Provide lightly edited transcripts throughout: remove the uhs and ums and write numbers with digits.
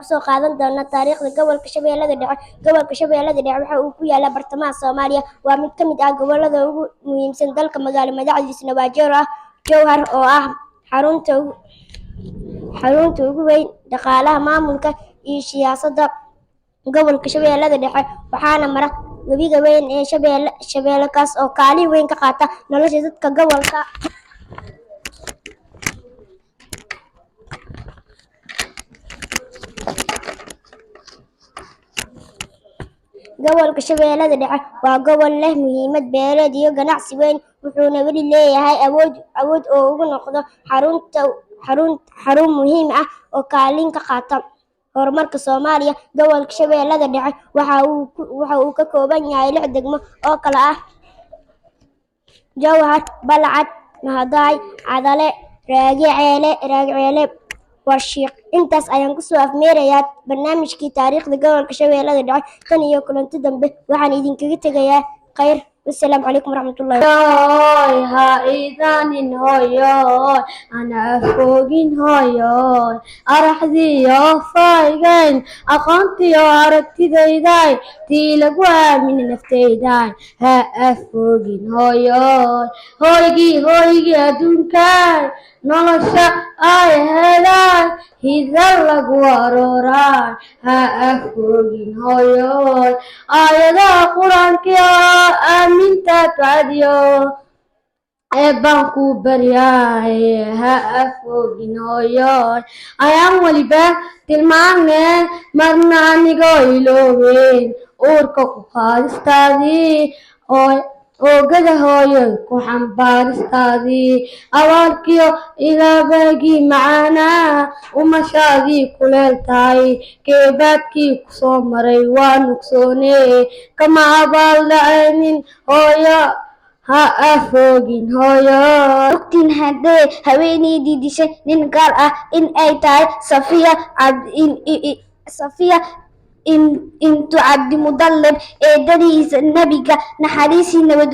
kusoo qaadan doonaa taariikhda gobolka Shabeellada Dhexe. Gobolka Shabeellada Dhexe waxa uu ku yaalaa bartamaha Soomaaliya, waa mid ka mid ah gobollada ugu muhiimsan dalka. Magaalo madaxdiisuna waa Jowhar oo ah xarunta ugu weyn dhaqaalaha, maamulka iyo siyaasadda gobolka Shabeellada Dhexe, waxaana mara webiga weyn ee Shabeelle kaas oo kaalin weyn ka qaata nolosha dadka gobolka. Gobolka Shabeellada Dhexe waa gobol leh muhiimad beereed iyo ganacsi weyn, wuxuuna weli leeyahay awood oo uu noqdo xarun muhiim ah oo kaalin ka qaata horumarka Soomaaliya. Gobolka Shabeellada Dhexe waxa uu ka kooban yahay 6 degmo oo kala ah Jowhar, Balcad, Mahadaay, Cadale, Raagceele, Warshiiq. Intaas ayaan kusoo afmeerayaa barnaamijkii taariikhda gobolka Shabeellada Dhexe. Tan iyo kulanti dambe waxaan idinkaga tegayaa khayr. والسلام عليكم ورحمة الله. هايدانين هايوي أنا فوقين هايوي أرحدي يا فايقين أقانتي يا أرتي داي تيلقوا من نفتيداي ها أفوقين هايوي أدونكاي نلشا آي هلاي هيدالك واروراي ها أفوقين هايوي آيدا قرانك يا آمنتا تعديو بانكو برياي ها أفوقين هايوي أيام ولبا تلماني مرنا نيغويلوين أوركو قادستادي oogada hooyo ku xambaaristaadii awaalkiyo ilaa baagii macaanaa umashaadii kuleel tahay keebaadkii ku soo maray waa nugsoonee kama abaaldhacaynin hooyo ha afoogin hooyo. Ogtiin haddee haweeneydii dishay nin gaar ah in ay tahay Safiya intu Cabdi Mudallib eedadiisa nabiga naxariisii nabad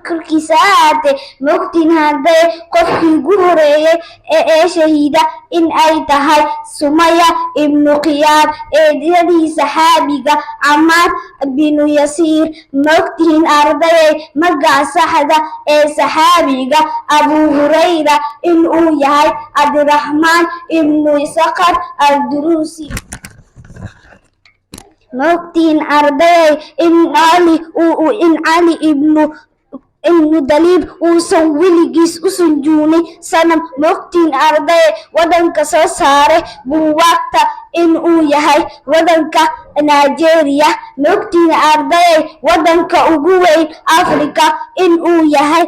korkiisa ahaatee. Ma ogtiin haddee qofkii ugu horeeyay ee shahiida in ay tahay Sumaya ibnu Khiyaar eedadii saxaabiga Camaar binu Yasiir. Ma ogtiin ardayay magaca saxda ee saxaabiga Abu Hurayra in uu yahay Cabdiraxmaan ibnu Sakhar al-Durusi. Ma ogtiin ardayay in Cali ibnu Daliib uusan weligiis u sujuudin sanam. Ma ogtiin ardayay wadanka soo saaray buugaagta in uu yahay wadanka Nigeria. Ma ogtiin ardayay wadanka ugu weyn Afrika in uu yahay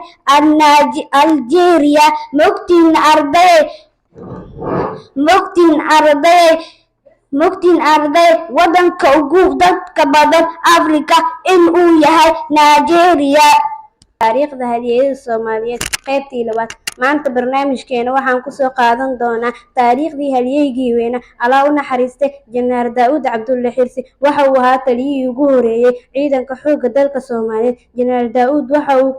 Algeria. Ma ogtiin ardayay wadanka ugu dadka badan Afrika in uu yahay Nigeria. taariikhda hadiyadaha Soomaaliyeed qaybtii 2. maanta barnaamijkeena waxaan kusoo qaadan doonaa taariikhdii halyeygii weyna Allah u naxariistay Jeneraal Daawud Cabdulle Xirsi. waxa uu ahaa taliyihii ugu horeeyay ciidanka xoogga dalka Soomaaliyeed. Jeneraal Daawud waxa uu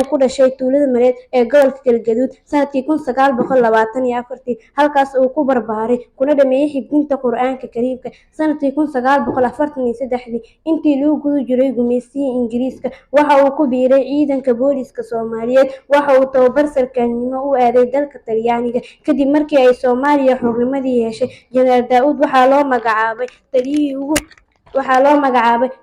ku dhashay tuulada Mareed ee gobolka Galgaduud sanadkii 1924 halkaas uu ku barbaaray kuna dhameeyay xifdinta Qur'aanka Kariimka sanadkii 1943. intii lagu guda jiray gumeystigii Ingiriiska waxa uu ku biiray ciidanka booliska Soomaaliyeed. waxa uu tababar sarkaalnimo u aaday dalka Talyaaniga. kadib markii ay Soomaaliya xornimadii yeeshay, Jeneraal Daawud waxaa loo magacaabay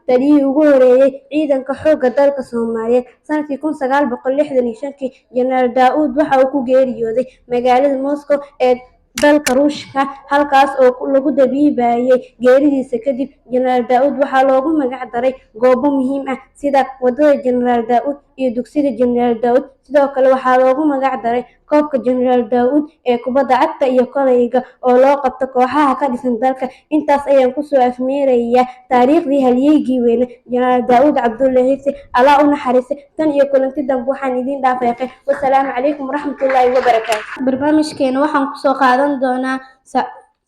taliyihii ugu horeeyay ciidanka xoogga dalka Soomaaliyeed sanadkii 1965. Jeneraal Daawud waxa uu ku geeriyooday magaalada Moscow ee dalka Ruushka halkaas oo lagu dabiibayay geeridiisa. kadib Jeneraal Daawud waxaa loogu magac daray goobo muhiim ah sida wadada Jeneraal Daawud iyo dugsiga Jeneraal Daawud. sidoo kale waxaa loogu magac daray koobka Jeneraal Daawud ee kubadda cagta iyo kolayga oo loo qabto kooxaha ka dhisan dalka. intaas ayaan kusoo afmeerayaa taariikhdii halyeygii weyna Jeneraal Daawud Cabdulle Xirsi. Allah u naxariistay. tan iyo kulanti dambe waxaan idin dhaafay. wassalaamu calaykum waraxmatullaahi wabarakaatu. barnaamijkeena waxaan kusoo qaadan doonaa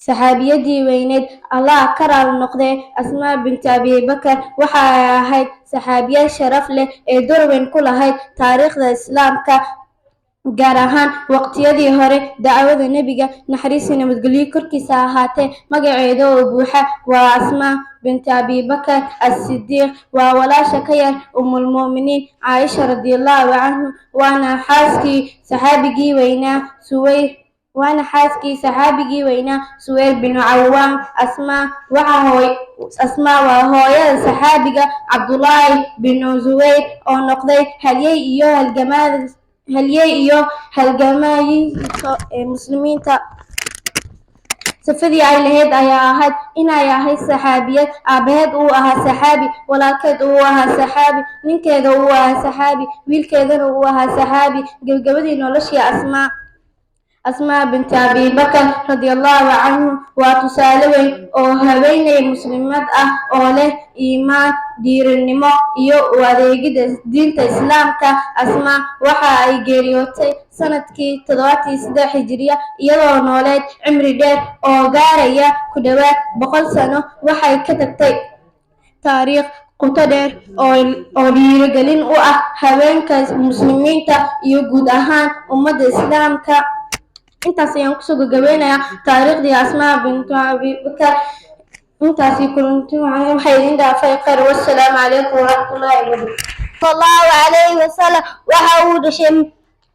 saxaabiyadii weyneed Allah ka raali noqday Asmaa binti Abi Bakar. waxay ahayd saxaabiyad sharaf leh ee door weyn ku lahayd taariikhda Islaamka. gaar ahaan waqtiyadii hore dacwada nebiga naxariis iyo nabadgelyo korkiisa ahaatee. Magaceeda oo buuxa waa Asmaa binti Abibakar as-Sidiiq, waa walaasha ka yar umulmu'miniin Caaisha radiallahu canhu, waana xaaskii saxaabigii weynaa Suwayr bin Cawaam. Asmaa waa hooyada saxaabiga Cabdullaahi bin Zubayr oo noqday halyey iyo halgamayso ee muslimiinta. Sifadii ay lahayd ayaa ahayd inay ahayd saxaabiyad. Aabaheed uu ahaa saxaabi, walaalkeed uu ahaa saxaabi, ninkeeda uu ahaa saxaabi, wiilkeedana uu ahaa saxaabi. Gabagabadii noloshii Asmaa binti Abibakar radiallahu canhu waa tusaale weyn oo haweeney muslimad ah oo leh iimaan, diiranimo iyo u adeegida diinta Islaamka. Asmaa waxa ay geeriyootay sanadkii 73 Hijriya iyadoo nooleed cimri dheer oo gaaraya ku dhawaad 100 sano. Waxay ka tagtay taariikh qoto dheer oo dhiirigelin u ah haweenka muslimiinta iyo guud ahaan ummadda Islaamka. intaas ayaan kusoo gabagabeynayaa taariikhdii Asmaa bintu Abibakar. intaasi kulanti waxay idin dhaafay khayr. Wassalaamu calaykum waraxmatullaahi wabarakaatuh. sallallahu alayhi wasallam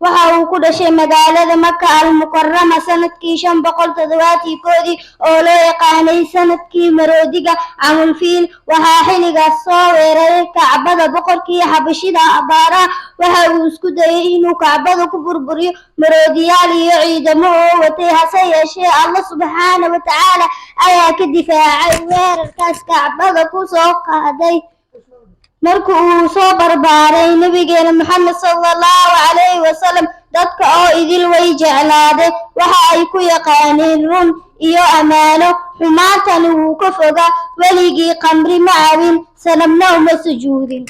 waxa uu ku dhashay magaalada Maka al-Mukarrama sanadkii 571 oo loo yaqaanay sanadkii maroodiga Camulfiil. Waxaa xilligaas soo weeraray Kacbada boqorkii Xabashida Abaara. waxa uu isku dayay inuu Kacbada ku burburiyo maroodiyaal iyo ciidamo oo watay, hase yeeshee Allah subxaanahu wa tacaala ayaa ka difaacay weerarkaas Kacbada ku soo qaaday. markii uu soo barbaaray nabigeena Muhammad sallallahu alayhi wasallam, dadka oo idil way jeclaadeen. waxa ay ku yaqaaneen run iyo amaano. xumaantana wuu ka fogaa, weligii qamri ma cabin, sanamna uma sujuudin.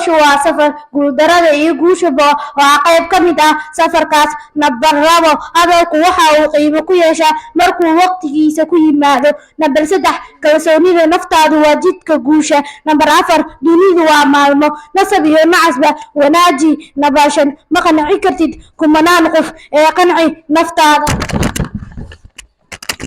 waa safar, guuldarada iyo guushaba waa qayb ka mid ah safarkaas. Nambar 2, hadalku waxa uu qiimo ku yeeshaa markuu waqtigiisa ku yimaado. Nambar 3, kalsoonida naftaadu waa jidka guusha. Nambar 4, dunidu waa maalmo, nasab iyo nacasba wanaaji. Nambar 5, ma qanci kartid kumanaan qof ee qanci naftaada.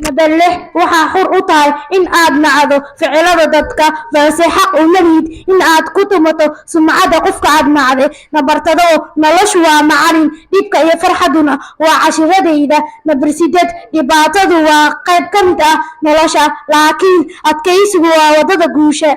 Nambar 6, waxaa xur u tahay in aad nacdo ficilada dadka, balse xaq uma lihid in aad ku tumato sumcadda qofka aad nacday. Nambar 7, noloshu waa macallin, dhibka iyo farxaduna waa cashiradayda. Nambar 8, dhibaatadu waa qayb ka mid ah nolosha, laakiin adkaysigu waa wadada guusha.